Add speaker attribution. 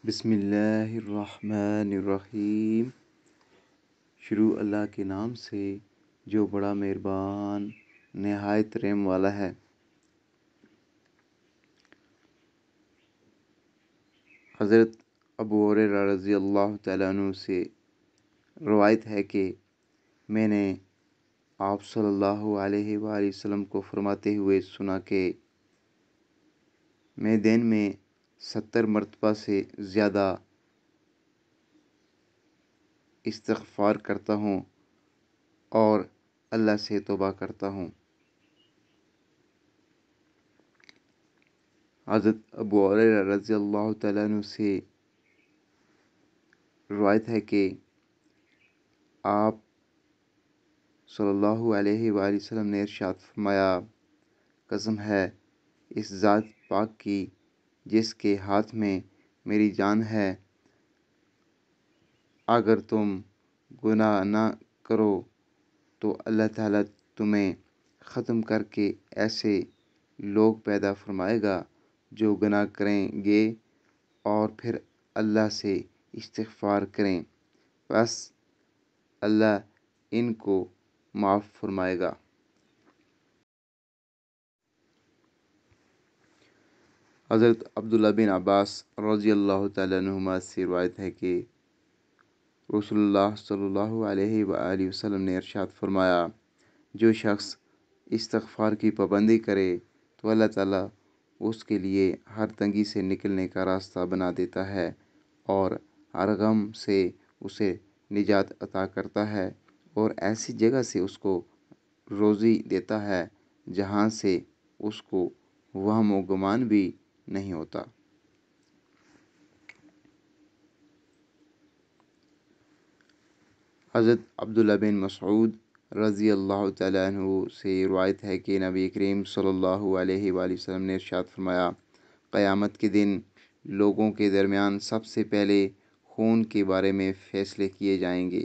Speaker 1: بسم اللہ الرحمن الرحیم۔ شروع اللہ کے نام سے جو بڑا مہربان نہایت رحم والا ہے۔ حضرت ابو ہریرہ رضی اللہ تعالیٰ عنہ سے روایت ہے کہ میں نے آپ صلی اللہ علیہ وآلہ وسلم کو فرماتے ہوئے سنا کہ میں دن میں 70 مرتبہ سے زیادہ استغفار کرتا ہوں اور اللہ سے توبہ کرتا ہوں۔ حضرت ابو ہریرہ رضی اللہ تعالیٰ عنہ سے روایت ہے کہ آپ صلی اللہ علیہ وآلہ وسلم نے ارشاد فرمایا، قسم ہے اس ذات پاک کی جس کے ہاتھ میں میری جان ہے، اگر تم گناہ نہ کرو تو اللہ تعالیٰ تمہیں ختم کر کے ایسے لوگ پیدا فرمائے گا جو گناہ کریں گے اور پھر اللہ سے استغفار کریں، بس اللہ ان کو معاف فرمائے گا۔ حضرت عبداللہ بن عباس رضی اللہ تعالیٰ عنہما سے روایت ہے کہ رسول اللہ صلی اللہ علیہ وآلہ وسلم نے ارشاد فرمایا، جو شخص استغفار کی پابندی کرے تو اللہ تعالیٰ اس کے لیے ہر تنگی سے نکلنے کا راستہ بنا دیتا ہے اور ہر غم سے اسے نجات عطا کرتا ہے اور ایسی جگہ سے اس کو روزی دیتا ہے جہاں سے اس کو وہم و گمان بھی نہیں ہوتا۔ حضرت عبداللہ بن مسعود رضی اللہ تعالیٰ عنہ سے روایت ہے کہ نبی کریم صلی اللہ علیہ وآلہ وسلم نے ارشاد فرمایا، قیامت کے دن لوگوں کے درمیان سب سے پہلے خون کے بارے میں فیصلے کیے جائیں گے۔